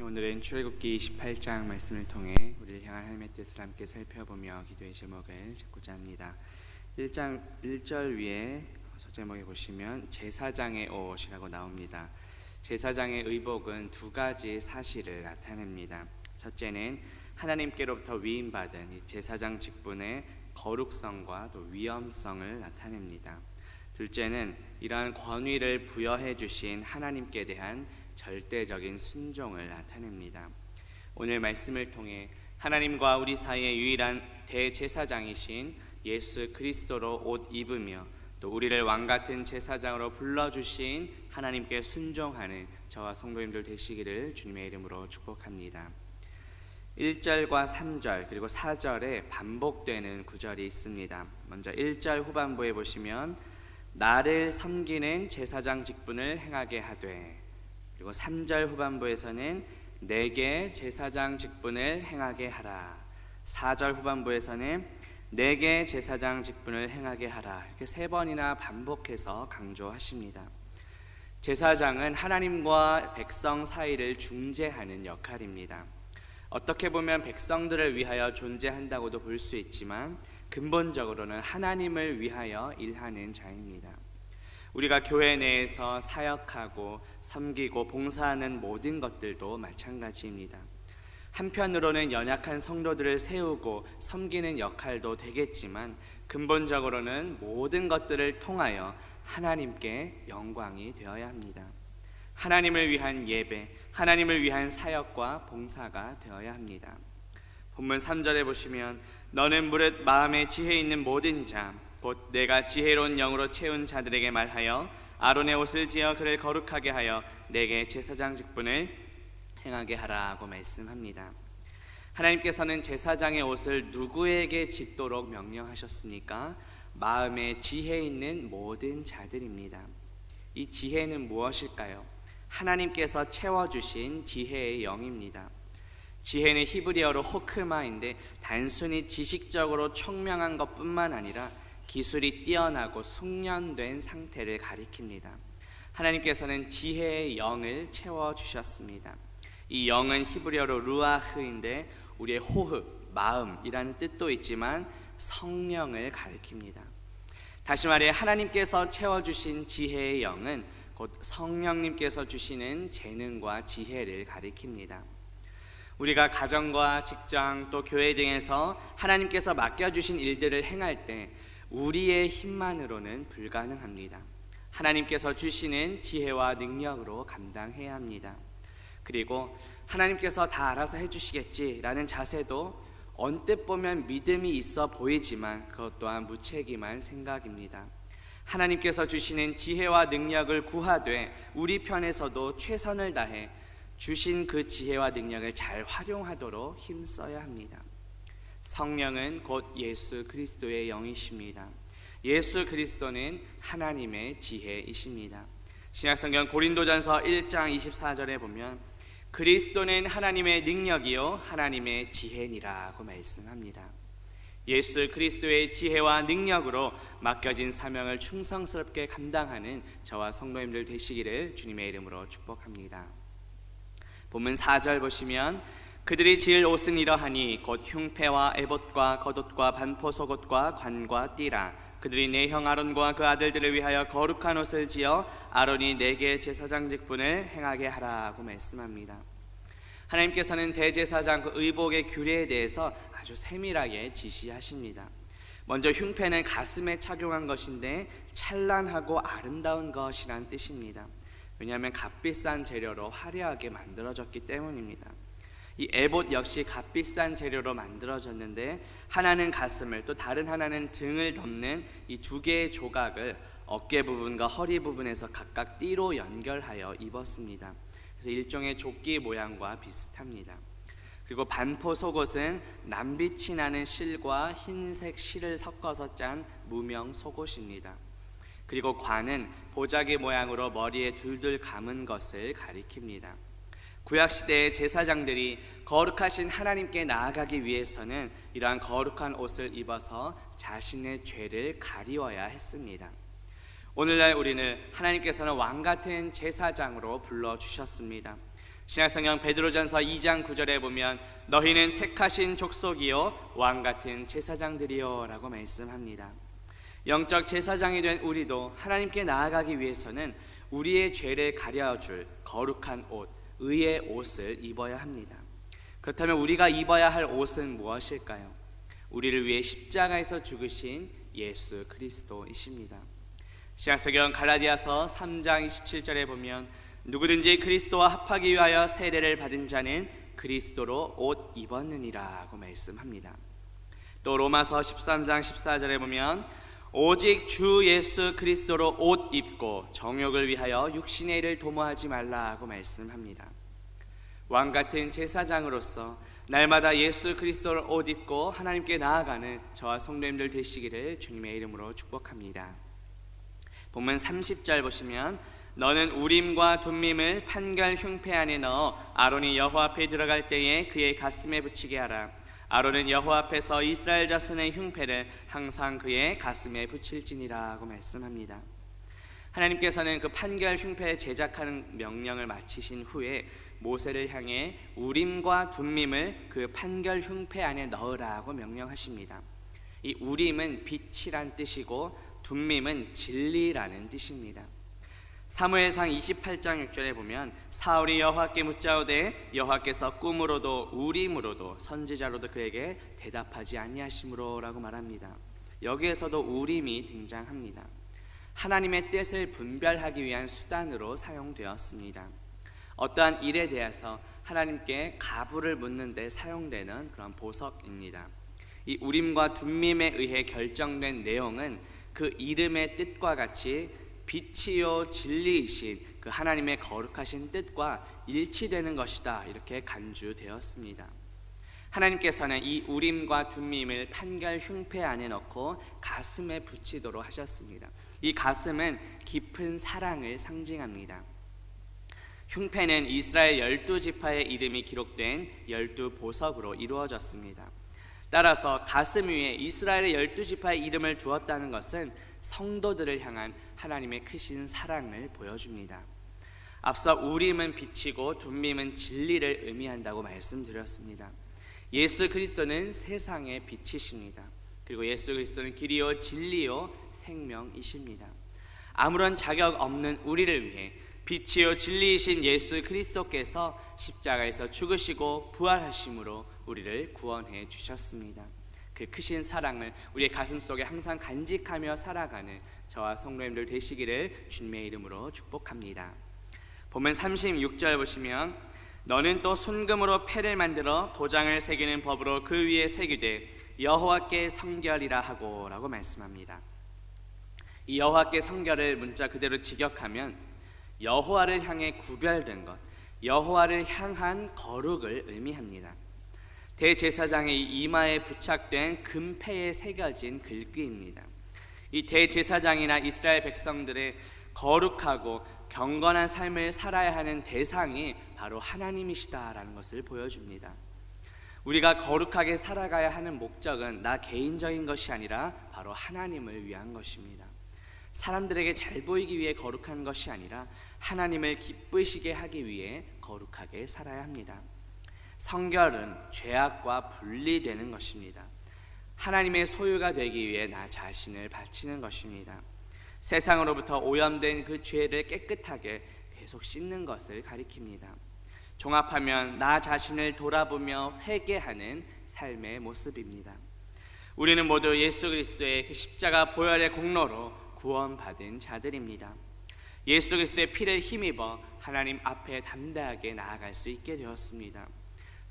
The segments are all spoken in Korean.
오늘은 출애굽기 28장 말씀을 통해 우리를 향한 하나님의 뜻을 함께 살펴보며 기도의 제목을 잡고자 합니다. 1장 1절 위에 소제목에 보시면 제사장의 옷이라고 나옵니다. 제사장의 의복은 두 가지 사실을 나타냅니다. 첫째는 하나님께로부터 위임받은 이 제사장 직분의 거룩성과 또 위엄성을 나타냅니다. 둘째는 이러한 권위를 부여해 주신 하나님께 대한 절대적인 순종을 나타냅니다. 오늘 말씀을 통해 하나님과 우리 사이의 유일한 대제사장이신 예수 그리스도로 옷 입으며 또 우리를 왕같은 제사장으로 불러주신 하나님께 순종하는 저와 성도님들 되시기를 주님의 이름으로 축복합니다. 1절과 3절 그리고 4절에 반복되는 구절이 있습니다. 먼저 1절 후반부에 보시면 나를 섬기는 제사장 직분을 행하게 하되, 그리고 3절 후반부에서는 내게 제사장 직분을 행하게 하라. 4절 후반부에서는 내게 제사장 직분을 행하게 하라. 이렇게 세 번이나 반복해서 강조하십니다. 제사장은 하나님과 백성 사이를 중재하는 역할입니다. 어떻게 보면 백성들을 위하여 존재한다고도 볼 수 있지만 근본적으로는 하나님을 위하여 일하는 자입니다. 우리가 교회 내에서 사역하고 섬기고 봉사하는 모든 것들도 마찬가지입니다. 한편으로는 연약한 성도들을 세우고 섬기는 역할도 되겠지만 근본적으로는 모든 것들을 통하여 하나님께 영광이 되어야 합니다. 하나님을 위한 예배, 하나님을 위한 사역과 봉사가 되어야 합니다. 본문 3절에 보시면 너는 무릇 마음에 지혜 있는 모든 자 곧 내가 지혜로운 영으로 채운 자들에게 말하여 아론의 옷을 지어 그를 거룩하게 하여 내게 제사장 직분을 행하게 하라고 말씀합니다. 하나님께서는 제사장의 옷을 누구에게 짓도록 명령하셨습니까? 마음에 지혜 있는 모든 자들입니다. 이 지혜는 무엇일까요? 하나님께서 채워주신 지혜의 영입니다. 지혜는 히브리어로 호크마인데 단순히 지식적으로 총명한 것뿐만 아니라 기술이 뛰어나고 숙련된 상태를 가리킵니다. 하나님께서는 지혜의 영을 채워주셨습니다. 이 영은 히브리어로 루아흐인데 우리의 호흡, 마음이라는 뜻도 있지만 성령을 가리킵니다. 다시 말해 하나님께서 채워주신 지혜의 영은 곧 성령님께서 주시는 재능과 지혜를 가리킵니다. 우리가 가정과 직장 또 교회 등에서 하나님께서 맡겨주신 일들을 행할 때 우리의 힘만으로는 불가능합니다. 하나님께서 주시는 지혜와 능력으로 감당해야 합니다. 그리고 하나님께서 다 알아서 해주시겠지라는 자세도 언뜻 보면 믿음이 있어 보이지만 그것 또한 무책임한 생각입니다. 하나님께서 주시는 지혜와 능력을 구하되 우리 편에서도 최선을 다해 주신 그 지혜와 능력을 잘 활용하도록 힘써야 합니다. 성령은 곧 예수 그리스도의 영이십니다. 예수 그리스도는 하나님의 지혜이십니다. 신약성경 고린도전서 1장 24절에 보면 그리스도는 하나님의 능력이요 하나님의 지혜니라고 말씀합니다. 예수 그리스도의 지혜와 능력으로 맡겨진 사명을 충성스럽게 감당하는 저와 성도님들 되시기를 주님의 이름으로 축복합니다. 본문 4절 보시면 그들이 지을 옷은 이러하니 곧 흉패와 에봇과 겉옷과 반포 속옷과 관과 띠라. 그들이 내 형 아론과 그 아들들을 위하여 거룩한 옷을 지어 아론이 내게 제사장 직분을 행하게 하라고 말씀합니다. 하나님께서는 대제사장 그 의복의 규례에 대해서 아주 세밀하게 지시하십니다. 먼저 흉패는 가슴에 착용한 것인데 찬란하고 아름다운 것이란 뜻입니다. 왜냐하면 값비싼 재료로 화려하게 만들어졌기 때문입니다. 이 에봇 역시 값비싼 재료로 만들어졌는데 하나는 가슴을 또 다른 하나는 등을 덮는 이 두 개의 조각을 어깨 부분과 허리 부분에서 각각 띠로 연결하여 입었습니다. 그래서 일종의 조끼 모양과 비슷합니다. 그리고 반포 속옷은 남빛이 나는 실과 흰색 실을 섞어서 짠 무명 속옷입니다. 그리고 관은 보자기 모양으로 머리에 둘둘 감은 것을 가리킵니다. 구약시대의 제사장들이 거룩하신 하나님께 나아가기 위해서는 이러한 거룩한 옷을 입어서 자신의 죄를 가리워야 했습니다. 오늘날 우리는 하나님께서는 왕같은 제사장으로 불러주셨습니다. 신약성경 베드로전서 2장 9절에 보면 너희는 택하신 족속이요 왕 같은 제사장들이요 라고 말씀합니다. 영적 제사장이 된 우리도 하나님께 나아가기 위해서는 우리의 죄를 가려줄 거룩한 옷, 의의 옷을 입어야 합니다. 그렇다면 우리가 입어야 할 옷은 무엇일까요? 우리를 위해 십자가에서 죽으신 예수 그리스도이십니다. 신약성경 갈라디아서 3장 27절에 보면 누구든지 그리스도와 합하기 위하여 세례를 받은 자는 그리스도로 옷 입었느니라고 말씀합니다. 또 로마서 13장 14절에 보면 오직 주 예수 그리스도로 옷 입고 정욕을 위하여 육신의 일을 도모하지 말라고 말씀합니다. 왕 같은 제사장으로서 날마다 예수 그리스도를 옷 입고 하나님께 나아가는 저와 성도님들 되시기를 주님의 이름으로 축복합니다. 본문 30절 보시면 너는 우림과 둠밈을 판결 흉패 안에 넣어 아론이 여호와 앞에 들어갈 때에 그의 가슴에 붙이게 하라. 아론은 여호와 앞에서 이스라엘 자손의 흉패를 항상 그의 가슴에 붙일지니라고 말씀합니다. 하나님께서는 그 판결 흉패 제작하는 명령을 마치신 후에 모세를 향해 우림과 둠밈을 그 판결 흉패 안에 넣으라고 명령하십니다. 이 우림은 빛이란 뜻이고 둠밈은 진리라는 뜻입니다. 사무엘상 28장 6절에 보면 사울이 여호와께 묻자오되 여호와께서 꿈으로도 우림으로도 선지자로도 그에게 대답하지 아니하심으로라고 말합니다. 여기에서도 우림이 등장합니다. 하나님의 뜻을 분별하기 위한 수단으로 사용되었습니다. 어떠한 일에 대해서 하나님께 가부를 묻는 데 사용되는 그런 보석입니다. 이 우림과 둠밈에 의해 결정된 내용은 그 이름의 뜻과 같이 빛이요 진리이신 그 하나님의 거룩하신 뜻과 일치되는 것이다, 이렇게 간주되었습니다. 하나님께서는 이 우림과 둠밈을 판결 흉패 안에 넣고 가슴에 붙이도록 하셨습니다. 이 가슴은 깊은 사랑을 상징합니다. 흉패는 이스라엘 12지파의 이름이 기록된 12보석으로 이루어졌습니다. 따라서 가슴 위에 이스라엘의 12지파의 이름을 두었다는 것은 성도들을 향한 하나님의 크신 사랑을 보여줍니다. 앞서 우림은 빛이고 둠밈은 진리를 의미한다고 말씀드렸습니다. 예수 그리스도는 세상의 빛이십니다. 그리고 예수 그리스도는 길이요 진리요 생명이십니다. 아무런 자격 없는 우리를 위해 빛이요 진리이신 예수 그리스도께서 십자가에서 죽으시고 부활하심으로 우리를 구원해 주셨습니다. 그 크신 사랑을 우리의 가슴속에 항상 간직하며 살아가는 저와 성도님들 되시기를 주님의 이름으로 축복합니다. 보면 36절 보시면 너는 또 순금으로 패를 만들어 도장을 새기는 법으로 그 위에 새기되 여호와께 성결이라 하고 라고 말씀합니다. 이 여호와께 성결을 문자 그대로 직역하면 여호와를 향해 구별된 것, 여호와를 향한 거룩을 의미합니다. 대제사장의 이마에 부착된 금패에 새겨진 글귀입니다. 이 대제사장이나 이스라엘 백성들의 거룩하고 경건한 삶을 살아야 하는 대상이 바로 하나님이시다라는 것을 보여줍니다. 우리가 거룩하게 살아가야 하는 목적은 나 개인적인 것이 아니라 바로 하나님을 위한 것입니다. 사람들에게 잘 보이기 위해 거룩한 것이 아니라 하나님을 기쁘시게 하기 위해 거룩하게 살아야 합니다. 성결은 죄악과 분리되는 것입니다. 하나님의 소유가 되기 위해 나 자신을 바치는 것입니다. 세상으로부터 오염된 그 죄를 깨끗하게 계속 씻는 것을 가리킵니다. 종합하면 나 자신을 돌아보며 회개하는 삶의 모습입니다. 우리는 모두 예수 그리스도의 그 십자가 보혈의 공로로 구원받은 자들입니다. 예수 그리스도의 피를 힘입어 하나님 앞에 담대하게 나아갈 수 있게 되었습니다.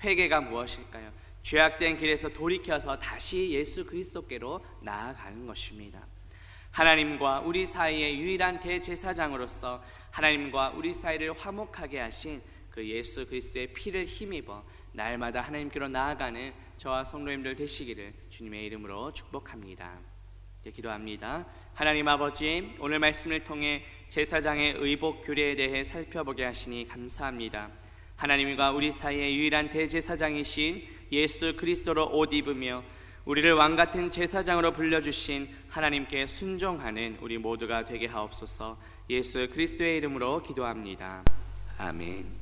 회개가 무엇일까요? 죄악된 길에서 돌이켜서 다시 예수 그리스도께로 나아가는 것입니다. 하나님과 우리 사이의 유일한 대제사장으로서 하나님과 우리 사이를 화목하게 하신 그 예수 그리스도의 피를 힘입어 날마다 하나님께로 나아가는 저와 성도님들 되시기를 주님의 이름으로 축복합니다. 이제 기도합니다. 하나님 아버지, 오늘 말씀을 통해 제사장의 의복 규례에 대해 살펴보게 하시니 감사합니다. 하나님과 우리 사이의 유일한 대제사장이신 예수 그리스도로 옷 입으며 우리를 왕같은 제사장으로 불려주신 하나님께 순종하는 우리 모두가 되게 하옵소서. 예수 그리스도의 이름으로 기도합니다. 아멘.